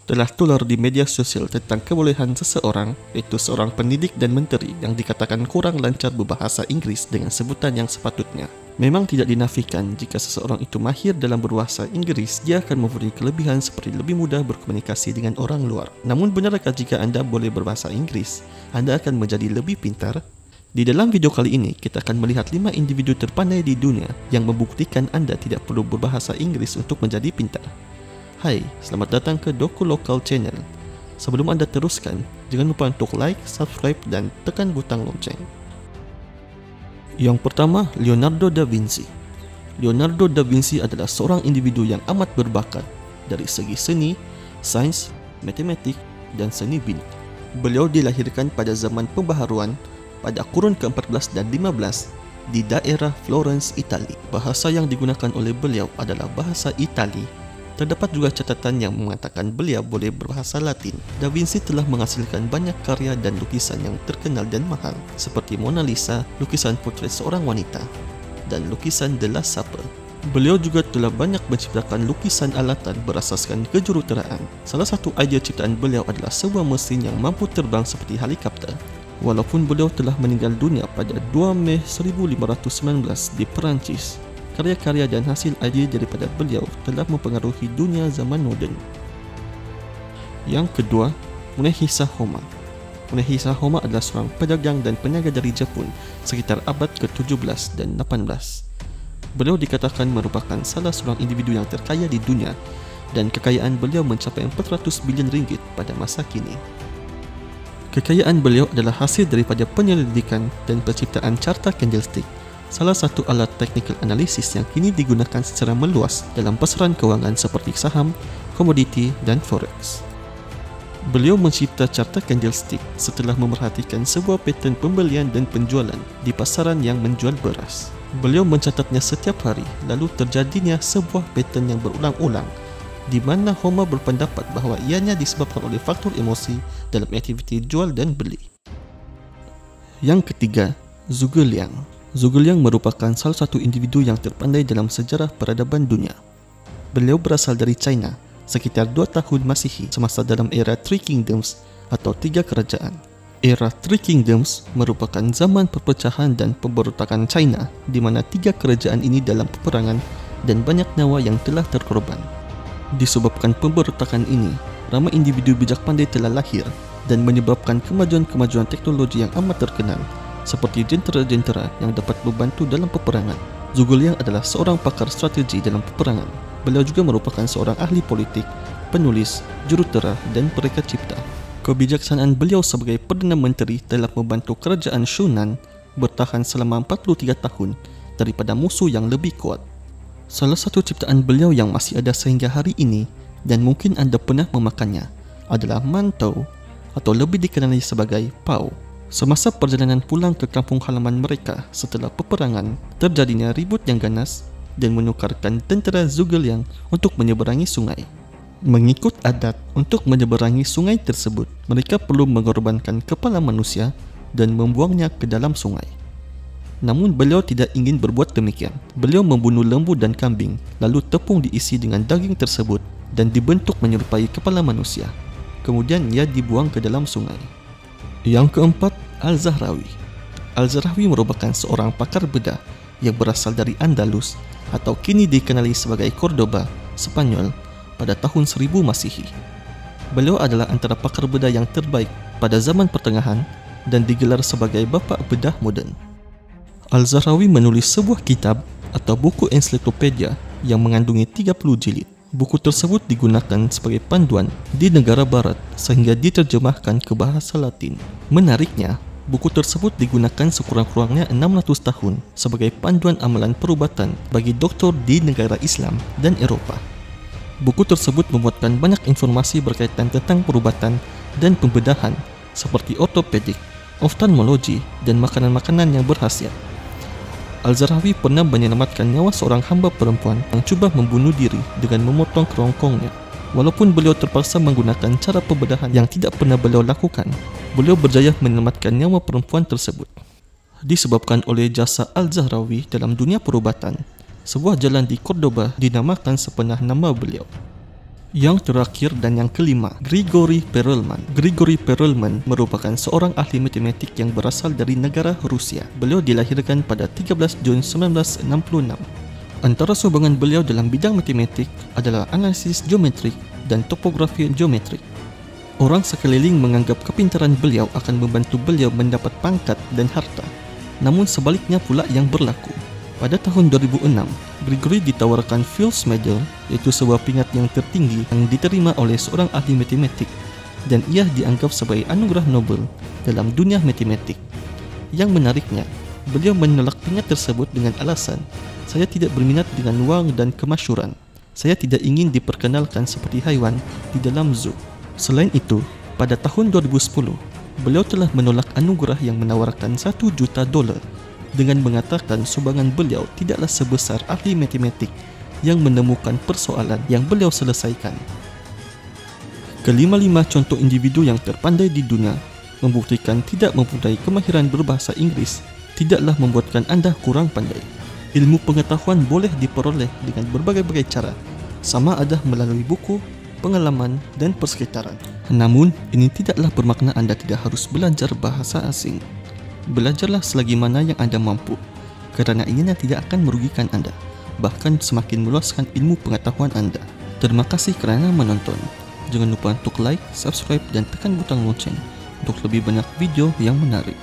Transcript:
Telah tular di media sosial tentang kebolehan seseorang, yaitu seorang pendidik dan menteri yang dikatakan kurang lancar berbahasa Inggris dengan sebutan yang sepatutnya. Memang tidak dinafikan jika seseorang itu mahir dalam berbahasa Inggris, dia akan mempunyai kelebihan seperti lebih mudah berkomunikasi dengan orang luar. Namun benarkah jika Anda boleh berbahasa Inggris, Anda akan menjadi lebih pintar? Di dalam video kali ini, kita akan melihat 5 individu terpandai di dunia yang membuktikan Anda tidak perlu berbahasa Inggris untuk menjadi pintar. Hai, selamat datang ke Doku Lokal Channel. Sebelum Anda teruskan, jangan lupa untuk like, subscribe, dan tekan butang lonceng. Yang pertama, Leonardo da Vinci. Leonardo da Vinci adalah seorang individu yang amat berbakat dari segi seni, sains, matematik, dan seni bina. Beliau dilahirkan pada zaman pembaharuan pada kurun ke-14 dan 15 di daerah Florence, Itali. Bahasa yang digunakan oleh beliau adalah bahasa Itali. Terdapat juga catatan yang mengatakan beliau boleh berbahasa Latin. Da Vinci telah menghasilkan banyak karya dan lukisan yang terkenal dan mahal, seperti Mona Lisa, lukisan potret seorang wanita, dan lukisan The Last Supper. Beliau juga telah banyak menciptakan lukisan alatan berasaskan kejuruteraan. Salah satu idea ciptaan beliau adalah sebuah mesin yang mampu terbang seperti helikopter. Walaupun beliau telah meninggal dunia pada 2 Mei 1519 di Perancis, karya-karya dan hasil idea daripada beliau telah mempengaruhi dunia zaman moden. Yang kedua, Munehisa Homma. Munehisa Homma adalah seorang pedagang dan peniaga dari Jepun sekitar abad ke-17 dan 18. Beliau dikatakan merupakan salah seorang individu yang terkaya di dunia dan kekayaan beliau mencapai 400 bilion ringgit pada masa kini. Kekayaan beliau adalah hasil daripada penyelidikan dan penciptaan carta candlestick, salah satu alat technical analysis yang kini digunakan secara meluas dalam pasaran kewangan seperti saham, komoditi, dan forex. Beliau mencipta carta candlestick setelah memerhatikan sebuah pattern pembelian dan penjualan di pasaran yang menjual beras. Beliau mencatatnya setiap hari, lalu terjadinya sebuah pattern yang berulang-ulang, di mana Homma berpendapat bahawa ianya disebabkan oleh faktor emosi dalam aktiviti jual dan beli. Yang ketiga, Zhuge Liang. Zhuge Liang merupakan salah satu individu yang terpandai dalam sejarah peradaban dunia. Beliau berasal dari China sekitar 2 tahun Masihi semasa dalam era Three Kingdoms atau 3 kerajaan. Era Three Kingdoms merupakan zaman perpecahan dan pemberontakan China di mana 3 kerajaan ini dalam peperangan dan banyak nyawa yang telah terkorban. Disebabkan pemberontakan ini, ramai individu bijak pandai telah lahir dan menyebabkan kemajuan-kemajuan teknologi yang amat terkenal, seperti jentera-jentera yang dapat membantu dalam peperangan. Zhuge Liang adalah seorang pakar strategi dalam peperangan. Beliau juga merupakan seorang ahli politik, penulis, jurutera, dan pereka cipta. Kebijaksanaan beliau sebagai Perdana Menteri telah membantu kerajaan Shunan bertahan selama 43 tahun daripada musuh yang lebih kuat. Salah satu ciptaan beliau yang masih ada sehingga hari ini dan mungkin anda pernah memakannya adalah mantau atau lebih dikenali sebagai pao. Semasa perjalanan pulang ke kampung halaman mereka setelah peperangan, terjadinya ribut yang ganas dan menukarkan tentera Zhuge Liang untuk menyeberangi sungai. Mengikut adat, untuk menyeberangi sungai tersebut, mereka perlu mengorbankan kepala manusia dan membuangnya ke dalam sungai. Namun beliau tidak ingin berbuat demikian. Beliau membunuh lembu dan kambing, lalu tepung diisi dengan daging tersebut dan dibentuk menyerupai kepala manusia. Kemudian ia dibuang ke dalam sungai. Yang keempat, Al-Zahrawi. Al-Zahrawi merupakan seorang pakar bedah yang berasal dari Andalus atau kini dikenali sebagai Cordoba, Spanyol pada tahun 1000 Masihi. Beliau adalah antara pakar bedah yang terbaik pada zaman pertengahan dan digelar sebagai bapa bedah moden. Al-Zahrawi menulis sebuah kitab atau buku ensiklopedia yang mengandungi 30 jilid. Buku tersebut digunakan sebagai panduan di negara barat sehingga diterjemahkan ke bahasa Latin. Menariknya, buku tersebut digunakan sekurang-kurangnya 600 tahun sebagai panduan amalan perubatan bagi doktor di negara Islam dan Eropah. Buku tersebut memuatkan banyak informasi berkaitan tentang perubatan dan pembedahan seperti ortopedik, oftalmologi, dan makanan-makanan yang berkhasiat. Al-Zahrawi pernah menyelamatkan nyawa seorang hamba perempuan yang cuba membunuh diri dengan memotong kerongkongnya. Walaupun beliau terpaksa menggunakan cara pembedahan yang tidak pernah beliau lakukan, beliau berjaya menyelamatkan nyawa perempuan tersebut. Disebabkan oleh jasa Al-Zahrawi dalam dunia perubatan, sebuah jalan di Cordoba dinamakan sepenah nama beliau. Yang terakhir dan yang kelima, Grigori Perelman. Grigori Perelman merupakan seorang ahli matematik yang berasal dari negara Rusia. Beliau dilahirkan pada 13 Jun 1966. Antara sumbangan beliau dalam bidang matematik adalah analisis geometrik dan topografi geometrik. Orang sekeliling menganggap kepintaran beliau akan membantu beliau mendapat pangkat dan harta. Namun sebaliknya pula yang berlaku. Pada tahun 2006, Grigori ditawarkan Fields Medal, yaitu sebuah peringkat yang tertinggi yang diterima oleh seorang ahli matematik, dan ia dianggap sebagai anugerah Nobel dalam dunia matematik. Yang menariknya, beliau menolak peringkat tersebut dengan alasan, "Saya tidak berminat dengan wang dan kemasyhuran. Saya tidak ingin diperkenalkan seperti haiwan di dalam zoo." Selain itu, pada tahun 2010, beliau telah menolak anugerah yang menawarkan $1 juta dengan mengatakan sumbangan beliau tidaklah sebesar ahli matematik yang menemukan persoalan yang beliau selesaikan. Kelima-lima contoh individu yang terpandai di dunia membuktikan tidak mempunyai kemahiran berbahasa Inggris tidaklah membuatkan Anda kurang pandai. Ilmu pengetahuan boleh diperoleh dengan berbagai-bagai cara, sama ada melalui buku, pengalaman, dan persekitaran. Namun, ini tidaklah bermakna Anda tidak harus belajar bahasa asing. Belajarlah selagi mana yang Anda mampu, kerana ini tidak akan merugikan Anda, bahkan semakin meluaskan ilmu pengetahuan Anda. Terima kasih kerana menonton. Jangan lupa untuk like, subscribe, dan tekan butang lonceng untuk lebih banyak video yang menarik.